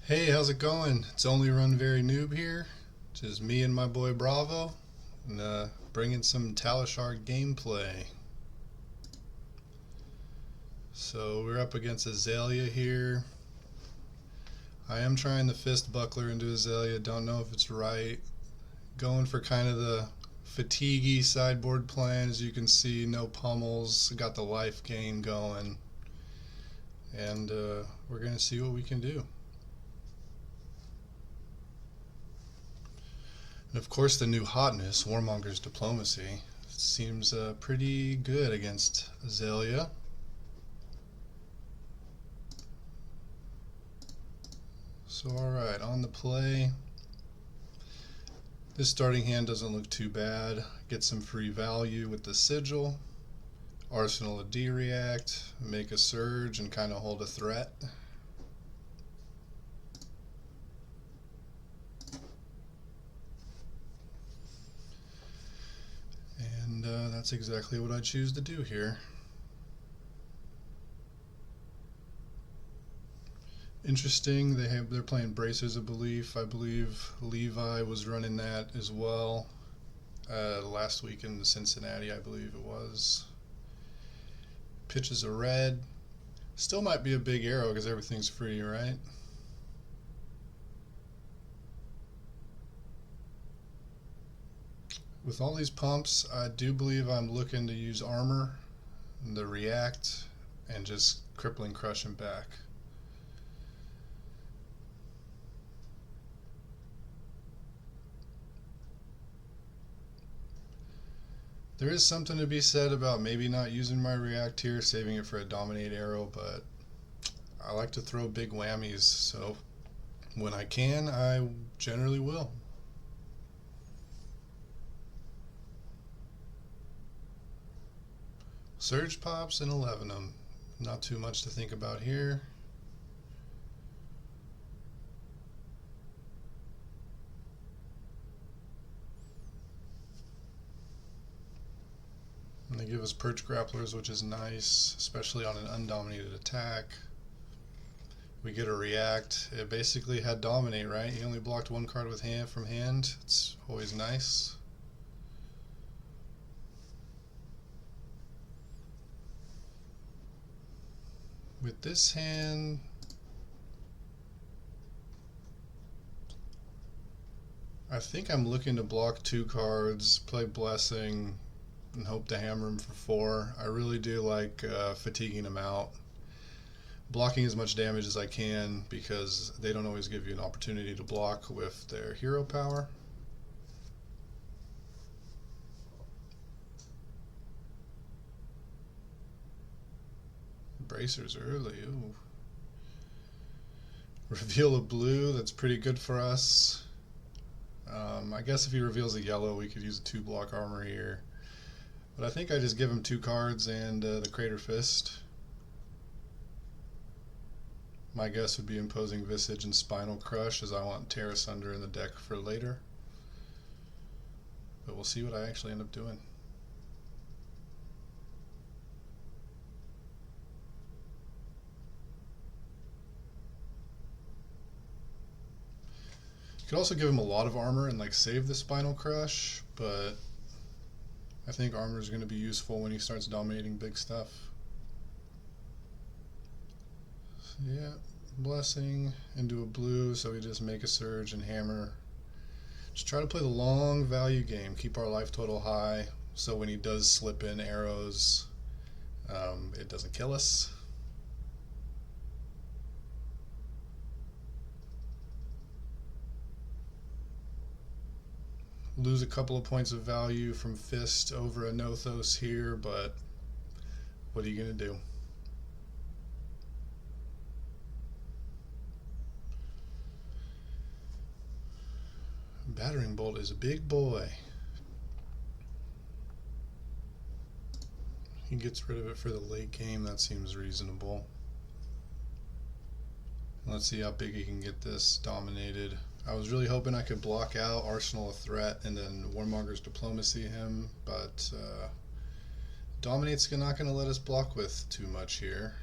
Hey, how's it going? It's only Run Very Noob here. Just me and my boy Bravo, and bringing some Talishar gameplay. So we're up against Azalea here. I am trying the fist buckler into Azalea. Don't know if it's right. Going for kind of the fatiguey sideboard plan. As you can see, no pummels. Got the life gain going, and we're gonna see what we can do. And of course, the new hotness, Warmonger's Diplomacy, seems pretty good against Azalea. So, alright, on the play. This starting hand doesn't look too bad. Get some free value with the Sigil. Arsenal a D-React, make a Surge, and kind of hold a threat. And that's exactly what I choose to do here. Interesting, they're playing Bracers of Belief. I believe Levi was running that as well last week in Cincinnati, I believe it was. Pitches a red. Still might be a big arrow because everything's free, right? With all these pumps, I do believe I'm looking to use armor, the react, and just crippling crush him back. There is something to be said about maybe not using my react here, saving it for a dominate arrow, but I like to throw big whammies, so when I can, I generally will. Surge pops and 11 them. Not too much to think about here. And they give us perch grapplers, which is nice, especially on an undominated attack. We get a react. It basically had dominate, right? He only blocked one card with hand from hand. It's always nice. With this hand, I think I'm looking to block 2 cards, play Blessing, and hope to hammer him for 4. I really do like fatiguing him out. Blocking as much damage as I can because they don't always give you an opportunity to block with their hero power. Bracers early, ooh. Reveal a blue, that's pretty good for us. I guess if he reveals a yellow, we could use a 2-block armor here. But I think I just give him 2 cards and the Crater Fist. My guess would be Imposing Visage and Spinal Crush, as I want Tear Asunder in the deck for later. But we'll see what I actually end up doing. You could also give him a lot of armor and like save the Spinal Crush, but I think armor is going to be useful when he starts dominating big stuff. So yeah, Blessing into a blue, so we just make a Surge and hammer. Just try to play the long value game, keep our life total high, so when he does slip in arrows, it doesn't kill us. Lose a couple of points of value from Fist over a Nothos here, but what are you going to do? Battering Bolt is a big boy. He gets rid of it for the late game, that seems reasonable. Let's see how big he can get this dominated. I was really hoping I could block out Arsenal a Threat and then Warmonger's Diplomacy him, but Dominate's not going to let us block with too much here.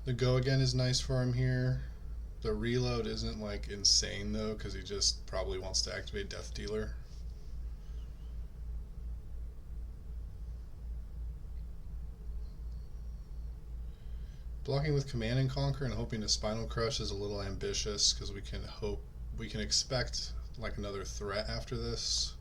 The go again is nice for him here. The reload isn't like insane though, because he just probably wants to activate Death Dealer. Blocking with Command and Conquer and hoping to Spinal Crush is a little ambitious, because we can expect like another threat after this.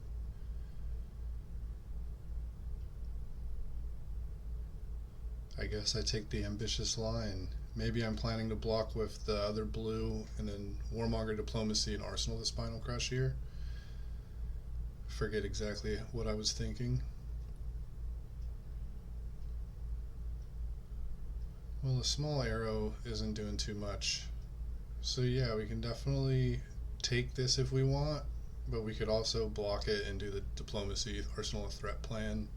I guess I take the ambitious line. Maybe I'm planning to block with the other blue and then Warmonger Diplomacy and Arsenal the Spinal Crush here. Forget exactly what I was thinking. Well, the small arrow isn't doing too much. So yeah, we can definitely take this if we want, but we could also block it and do the Diplomacy, Arsenal a Threat plan.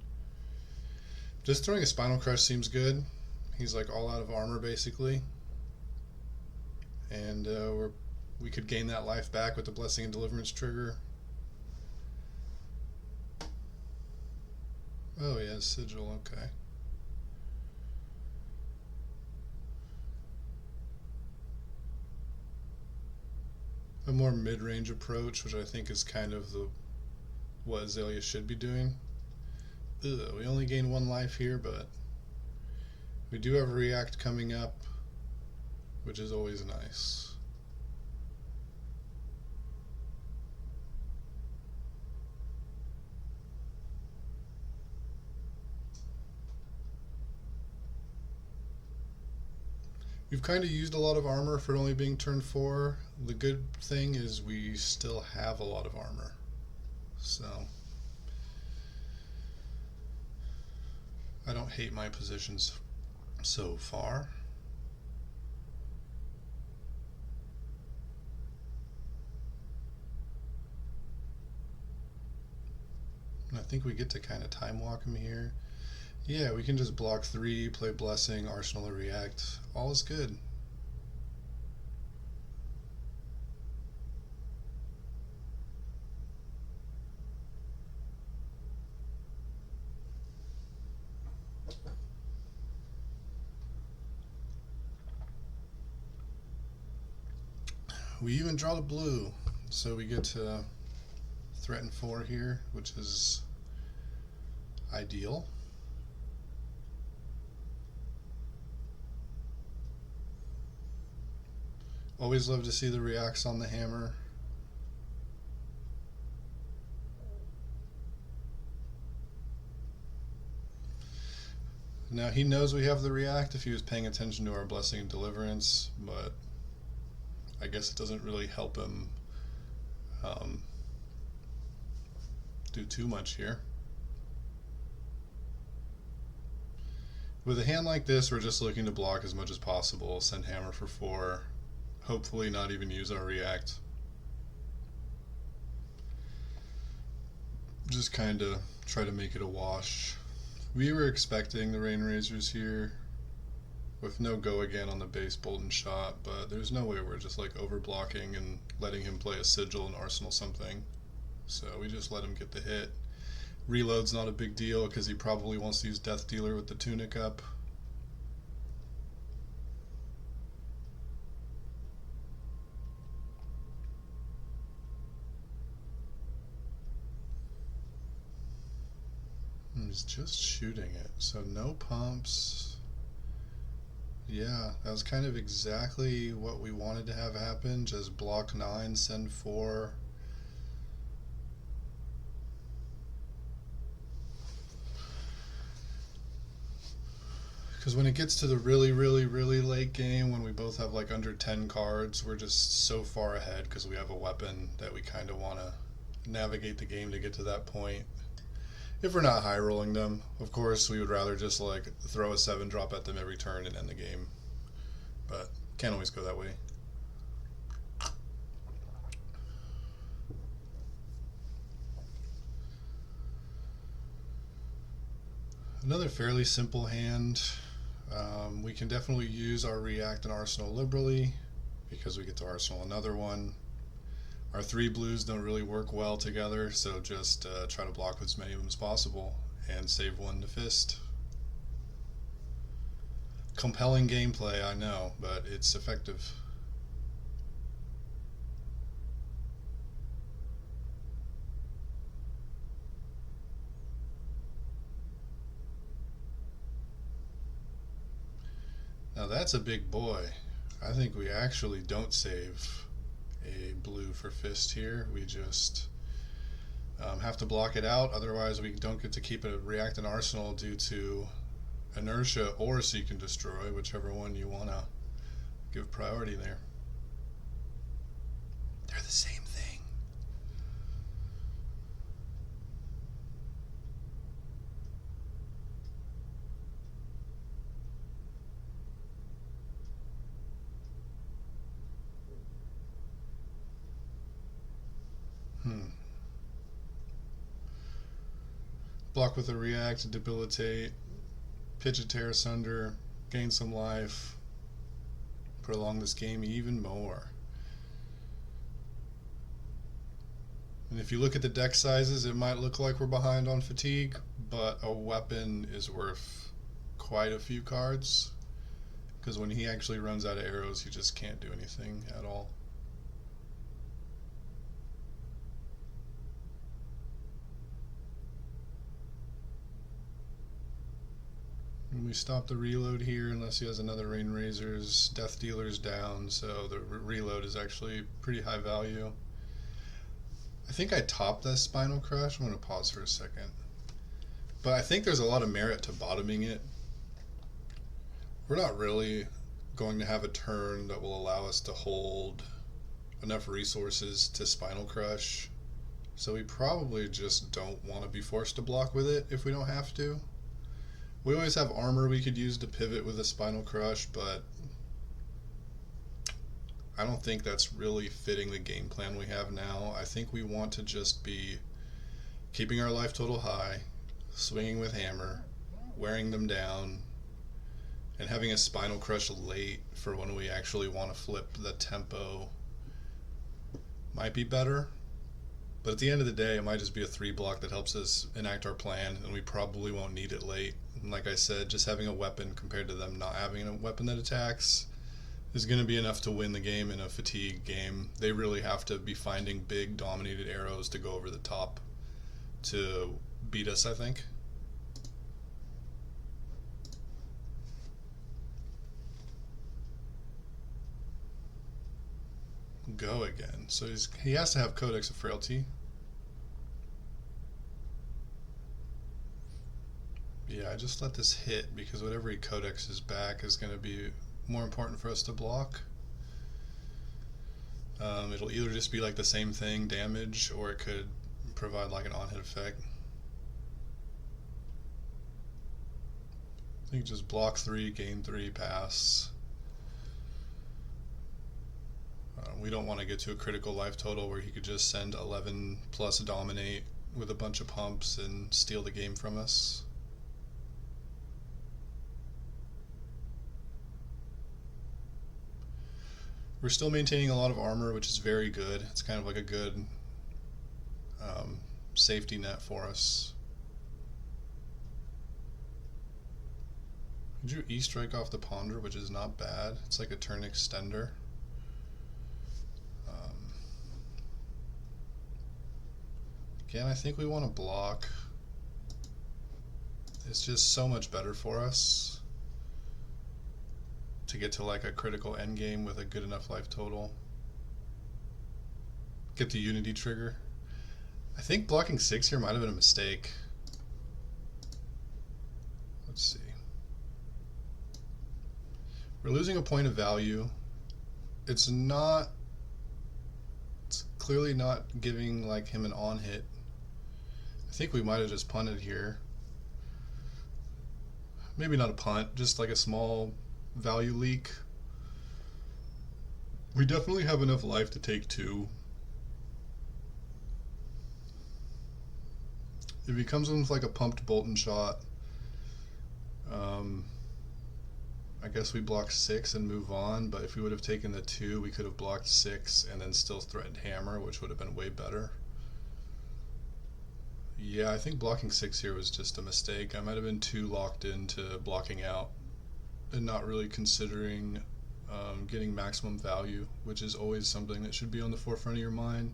Just throwing a Spinal Crush seems good. He's like all out of armor basically. And we could gain that life back with the Blessing and Deliverance trigger. Oh yeah, Sigil, okay. A more mid-range approach, which I think is kind of what Azalea should be doing. Ugh, we only gain 1 life here, but we do have a react coming up, which is always nice. We've kind of used a lot of armor for it only being turn 4. The good thing is we still have a lot of armor. So I don't hate my positions so far. And I think we get to kind of time walk him here. Yeah, we can just block 3, play Blessing, Arsenal or React. All is good. We even draw the blue, so we get to threaten 4 here, which is ideal. Always love to see the reacts on the hammer. Now he knows we have the react if he was paying attention to our Blessing and Deliverance, but I guess it doesn't really help him do too much here. With a hand like this, we're just looking to block as much as possible, send hammer for 4, hopefully not even use our react. Just kind of try to make it a wash. We were expecting the Rain Razors here with no go again on the base bolt and shot, but there's no way we're just like overblocking and letting him play a Sigil and Arsenal something. So we just let him get the hit. Reload's not a big deal because he probably wants to use Death Dealer with the Tunic up. He's just shooting it, so no pumps. Yeah, that was kind of exactly what we wanted to have happen. Just block 9, send 4. Because when it gets to the really late game, when we both have like under 10 cards, we're just so far ahead because we have a weapon that we kind of want to navigate the game to get to that point. If we're not high rolling them, of course, we would rather just like throw a 7-drop at them every turn and end the game. But can't always go that way. Another fairly simple hand. We can definitely use our React and Arsenal liberally because we get to Arsenal another one. Our 3 blues don't really work well together, so just try to block as many of them as possible and save 1 to fist. compelling gameplay, I know, but it's effective. Now that's a big boy. I think we actually don't save a blue for fist here. We just have to block it out, otherwise we don't get to keep a reactant arsenal due to inertia or seek and destroy, whichever one you want to give priority there. They're the same thing. Block with a react, debilitate, pitch a tear asunder, gain some life, prolong this game even more. And if you look at the deck sizes, it might look like we're behind on fatigue, but a weapon is worth quite a few cards, because when he actually runs out of arrows, he just can't do anything at all. And we stop the reload here unless he has another Rain Razors. Death Dealer's down, so the reload is actually pretty high value. I think I topped this Spinal Crush. I'm going to pause for a second. But I think there's a lot of merit to bottoming it. We're not really going to have a turn that will allow us to hold enough resources to Spinal Crush. So we probably just don't want to be forced to block with it if we don't have to. We always have armor we could use to pivot with a Spinal Crush, but I don't think that's really fitting the game plan we have now. I think we want to just be keeping our life total high, swinging with hammer, wearing them down, and having a Spinal Crush late for when we actually want to flip the tempo might be better. But at the end of the day, it might just be a 3-block that helps us enact our plan, and we probably won't need it late. And like I said, just having a weapon compared to them not having a weapon that attacks is going to be enough to win the game in a fatigue game. They really have to be finding big dominated arrows to go over the top to beat us, I think. Go again. So he has to have Codex of Frailty. Yeah, I just let this hit because whatever he codexes back is going to be more important for us to block. It'll either just be like the same thing, damage, or it could provide like an on-hit effect. I think just block 3, gain 3, pass. We don't want to get to a critical life total where he could just send 11 plus dominate with a bunch of pumps and steal the game from us. We're still maintaining a lot of armor, which is very good. It's kind of like a good safety net for us. We drew E-Strike off the Ponder, which is not bad. It's like a turn extender. Again, I think we want to block. It's just so much better for us to get to like a critical endgame with a good enough life total. Get the Unity trigger. I think blocking 6 here might have been a mistake. Let's see. We're losing a point of value. It's clearly not giving like him an on hit. I think we might have just punted here. Maybe not a punt, just like a small value leak. We definitely have enough life to take 2. If he comes in with like a pumped Bolton shot, I guess we block 6 and move on, but if we would have taken the 2, we could have blocked 6 and then still threatened hammer, which would have been way better. Yeah, I think blocking 6 here was just a mistake. I might have been too locked into blocking out. and not really considering getting maximum value, which is always something that should be on the forefront of your mind.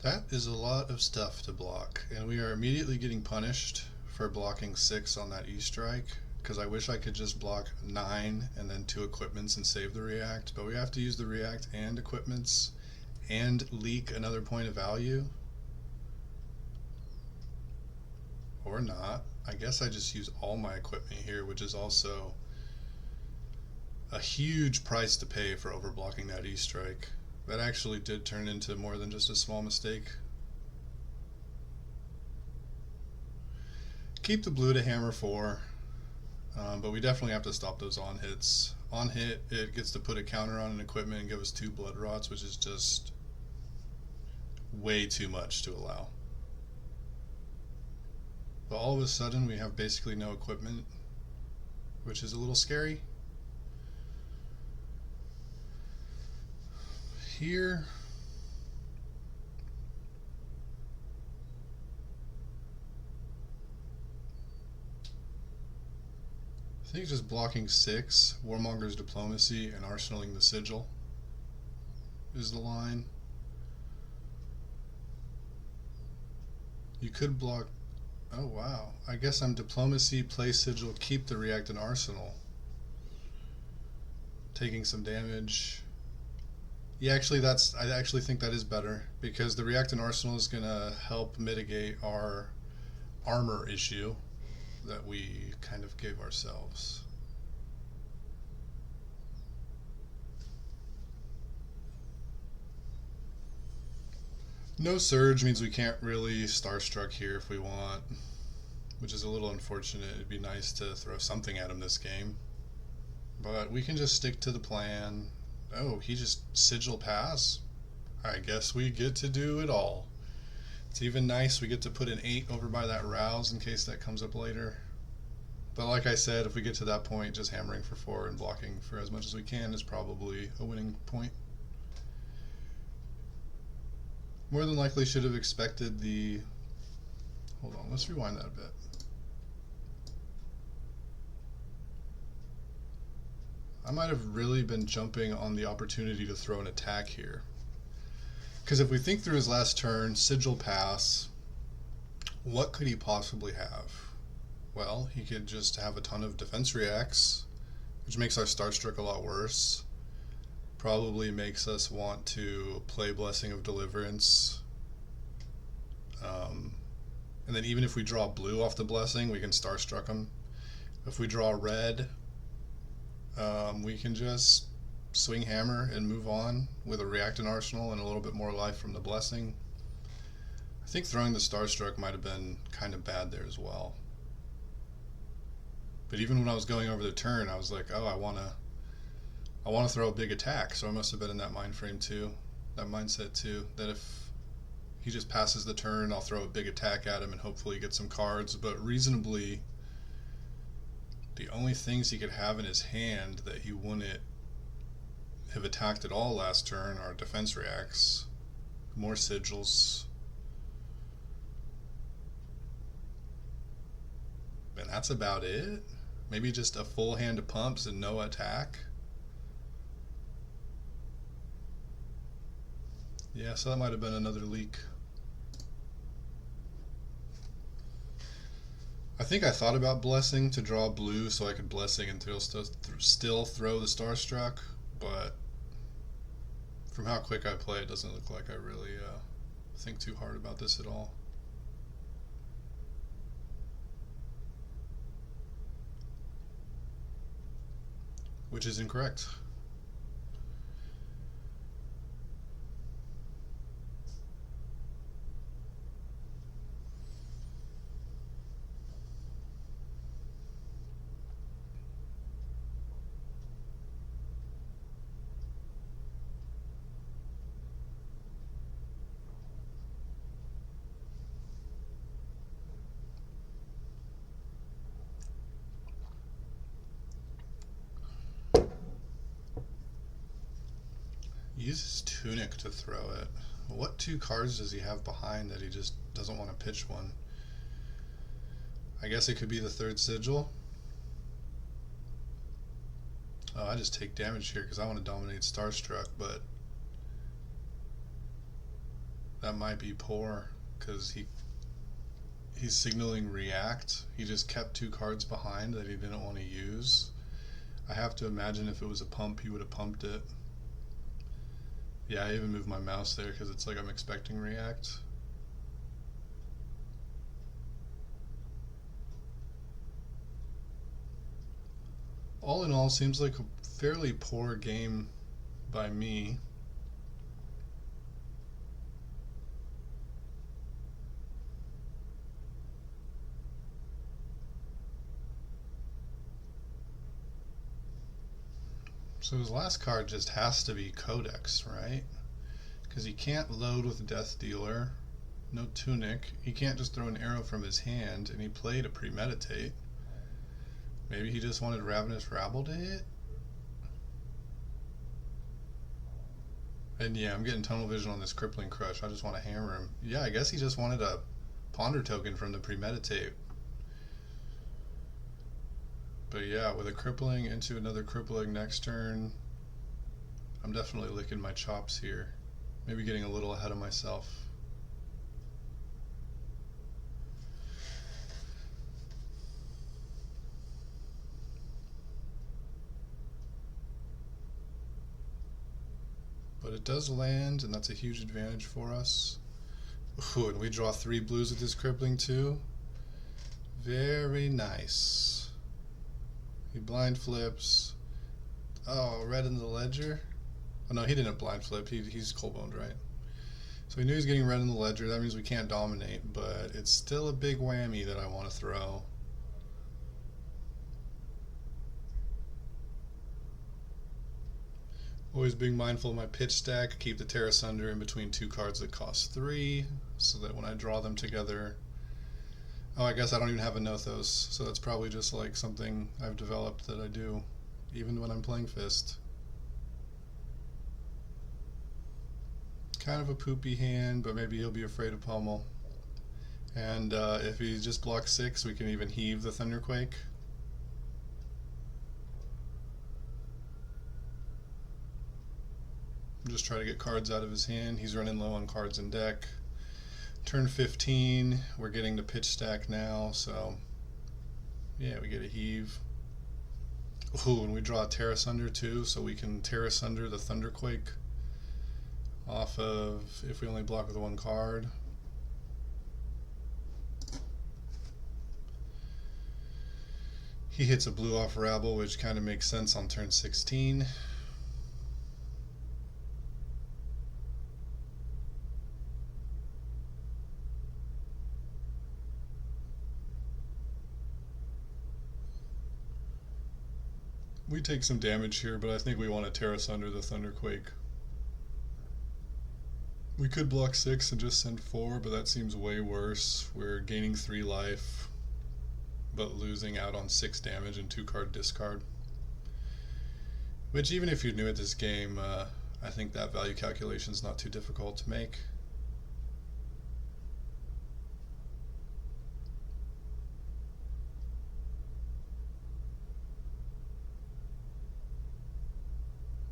That is a lot of stuff to block, and we are immediately getting punished for blocking 6 on that E-strike, because I wish I could just block 9 and then 2 equipments and save the react, but we have to use the react and equipments and leak another point of value. Or not. I guess I just use all my equipment here, which is also a huge price to pay for overblocking that E-strike. That actually did turn into more than just a small mistake. Keep the blue to hammer 4, but we definitely have to stop those on hits. On hit, it gets to put a counter on an equipment and give us 2 blood rots, which is just way too much to allow. But all of a sudden we have basically no equipment, which is a little scary. Here, I think just blocking 6, Warmonger's Diplomacy, and arsenaling the Sigil is the line. You could block, oh wow, I guess I'm Diplomacy, play Sigil, keep the React and Arsenal. Taking some damage. Yeah, actually I actually think that is better, because the React and Arsenal is gonna help mitigate our armor issue that we kind of gave ourselves. No surge means we can't really Starstruck here if we want, which is a little unfortunate. It'd be nice to throw something at him this game, but we can just stick to the plan. Oh, he just Sigil pass? I guess we get to do it all. It's even nice we get to put an 8 over by that Rouse in case that comes up later. But like I said, if we get to that point, just hammering for 4 and blocking for as much as we can is probably a winning point. More than likely should have expected the... Hold on, let's rewind that a bit. I might have really been jumping on the opportunity to throw an attack here. Because if we think through his last turn, Sigil pass, what could he possibly have? Well, he could just have a ton of defense reacts, which makes our Starstruck a lot worse. Probably makes us want to play Blessing of Deliverance. And then even if we draw blue off the Blessing, we can Starstruck him. If we draw red, we can just swing hammer and move on with a React and Arsenal and a little bit more life from the Blessing. I think throwing the Starstruck might have been kind of bad there as well. But even when I was going over the turn, I was like, oh, I want to throw a big attack, so I must have been in that mind frame too, that mindset too, that if he just passes the turn, I'll throw a big attack at him and hopefully get some cards, but reasonably the only things he could have in his hand that he wouldn't have attacked at all last turn are defense reacts, more sigils, and that's about it. Maybe just a full hand of pumps and no attack. Yeah, so that might have been another leak. I think I thought about Blessing to draw blue so I could Blessing and still throw the Starstruck, but from how quick I play, it doesn't look like I really think too hard about this at all. Which is incorrect. uses Tunic to throw it. What 2 cards does he have behind that he just doesn't want to pitch one? I guess it could be the 3rd Sigil. Oh, I just take damage here because I want to dominate Starstruck, but that might be poor because he's signaling react. He just kept 2 cards behind that he didn't want to use. I have to imagine if it was a pump, he would have pumped it. Yeah, I even moved my mouse there because it's like I'm expecting react. All in all, seems like a fairly poor game by me. So his last card just has to be Codex, right? Because he can't load with Death Dealer, no Tunic. He can't just throw an arrow from his hand, and he played a Premeditate. Maybe he just wanted Ravenous Rabble to hit? And yeah, I'm getting tunnel vision on this Crippling Crush. I just want to hammer him. Yeah, I guess he just wanted a Ponder token from the Premeditate. But yeah, with a crippling into another crippling next turn, I'm definitely licking my chops here. Maybe getting a little ahead of myself. But it does land, and that's a huge advantage for us. Ooh, and we draw 3 blues with this crippling too. Very nice. He blind flips. Oh, red in the ledger. Oh no, he didn't blind flip. He's cold boned, right? So he knew he was getting red in the ledger. That means we can't dominate, but it's still a big whammy that I want to throw. Always being mindful of my pitch stack. Keep the Terra Sunder in between 2 cards that cost 3, so that when I draw them together. Oh, I guess I don't even have a Nothos, so that's probably just like something I've developed that I do, even when I'm playing Fist. Kind of a poopy hand, but maybe he'll be afraid of Pummel. And if he just blocks 6, we can even heave the Thunderquake. Just try to get cards out of his hand. He's running low on cards in deck. Turn 15, we're getting the pitch stack now, so yeah, we get a heave. Ooh, and we draw a Terra Sunder too, so we can Terra Sunder the Thunderquake off of if we only block with 1 card. He hits a blue off Rabble, which kind of makes sense on turn 16. We take some damage here, but I think we want to Terra Sunder the Thunderquake. We could block 6 and just send 4, but that seems way worse. We're gaining 3 life, but losing out on 6 damage and 2 card discard. Which, even if you're new at this game, I think that value calculation is not too difficult to make.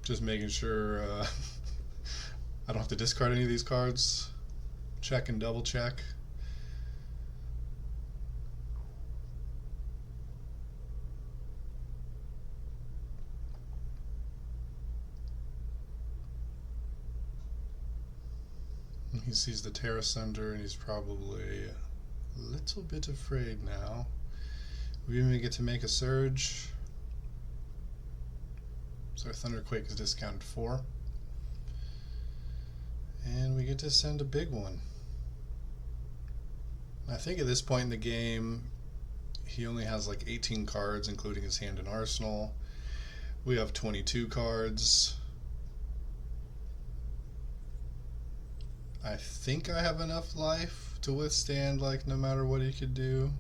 Just making sure I don't have to discard any of these cards. Check and double check. He sees the Terra Sunder and he's probably a little bit afraid now. We even get to make a surge. So our Thunderquake is discounted 4. And we get to send a big one. I think at this point in the game, he only has like 18 cards, including his hand and arsenal. We have 22 cards. I think I have enough life to withstand like no matter what he could do.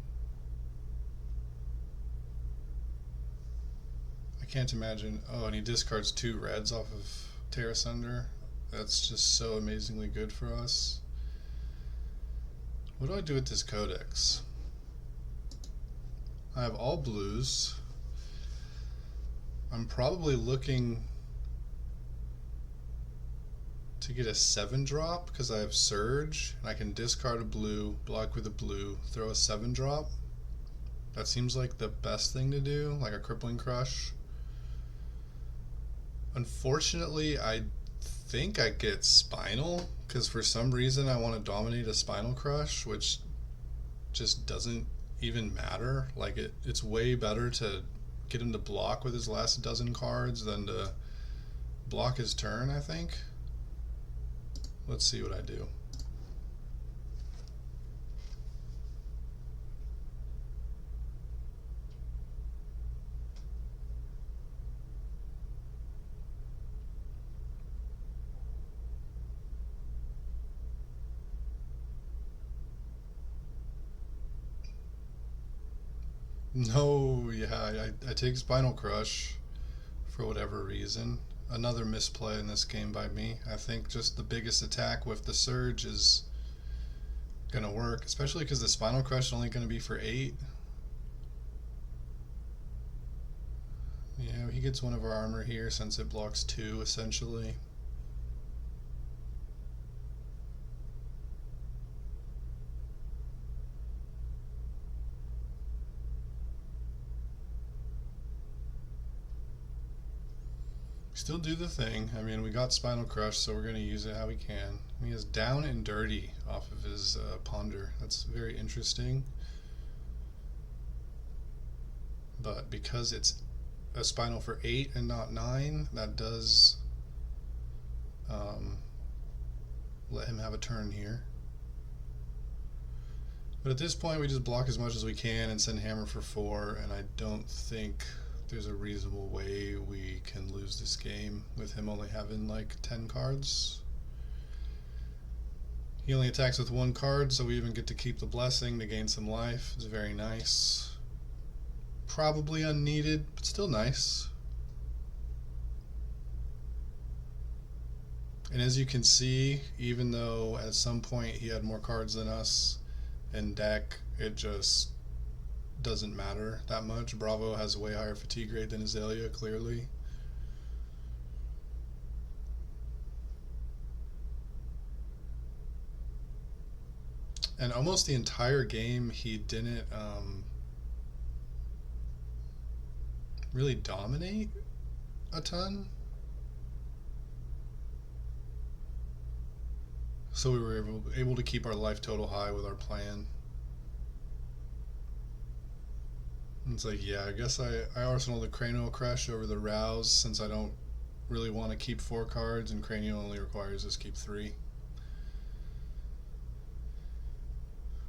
I can't imagine. Oh, and he discards 2 reds off of Terra Sunder. That's just so amazingly good for us. What do I do with this codex? I have all blues. I'm probably looking to get a 7 drop because I have Surge and I can discard a blue, block with a blue, throw a 7 drop. That seems like the best thing to do, like a Crippling Crush. Unfortunately, I think I get Spinal because for some reason I want to dominate a Spinal Crush, which just doesn't even matter. Like it's way better to get him to block with his last dozen cards than to block his turn, I think. Let's see what I do. No, yeah, I take Spinal Crush for whatever reason. Another misplay in this game by me. I think just the biggest attack with the Surge is gonna work, especially because the Spinal Crush is only gonna be for 8. Yeah, he gets one of our armor here since it blocks 2 essentially. Still do the thing. I mean, we got Spinal Crush, so we're going to use it how we can. He has Down and Dirty off of his Ponder. That's very interesting. But because it's a Spinal for 8 and not 9, that does let him have a turn here. But at this point, we just block as much as we can and send Hammer for 4, and I don't think there's a reasonable way we can lose this game with him only having like 10 cards. He only attacks with 1 card, so we even get to keep the Blessing to gain some life. It's very nice. Probably unneeded, but still nice. And as you can see, even though at some point he had more cards than us in deck, it just doesn't matter that much. Bravo has a way higher fatigue rate than Azalea, clearly. And almost the entire game he didn't really dominate a ton. So we were able to keep our life total high with our plan. It's like, yeah, I guess I arsenal the Cranial Crush over the Rouse since I don't really want to keep 4 cards and Cranial only requires us keep 3.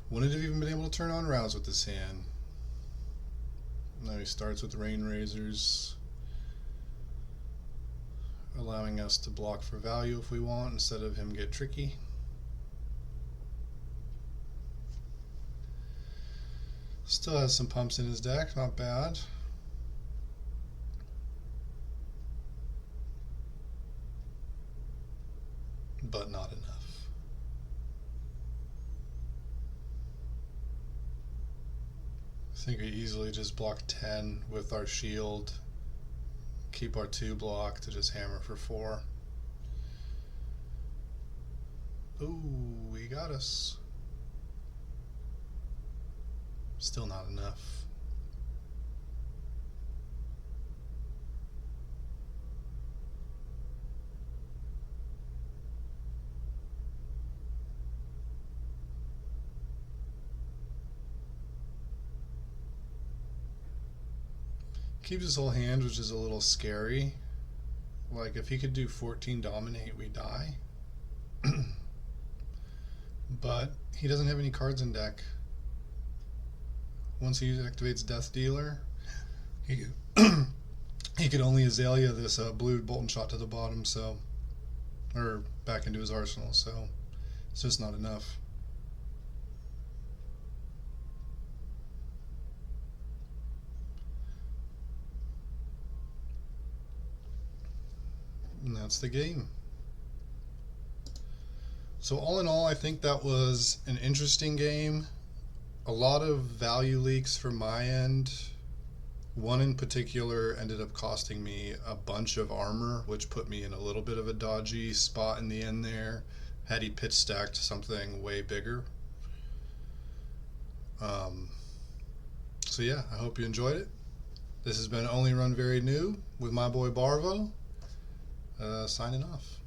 Wouldn't have even been able to turn on Rouse with this hand. Now he starts with Rain Razors, allowing us to block for value if we want instead of him get tricky. Still has some pumps in his deck, not bad. But not enough. I think we easily just block 10 with our shield, keep our 2 block to just hammer for 4. Ooh, he got us. Still not enough. Keeps his whole hand, which is a little scary. Like, if he could do 14 dominate, we die. But he doesn't have any cards in deck. Once he activates Death Dealer, he could only Azalea this blue Bolt and Shot to the bottom, so, or back into his arsenal, so it's just not enough. And that's the game. So all in all, I think that was an interesting game. A lot of value leaks from my end. One in particular ended up costing me a bunch of armor, which put me in a little bit of a dodgy spot in the end there. Had he pitch stacked something way bigger. So yeah, I hope you enjoyed it. This has been Only Run Very New with my boy Barvo, signing off.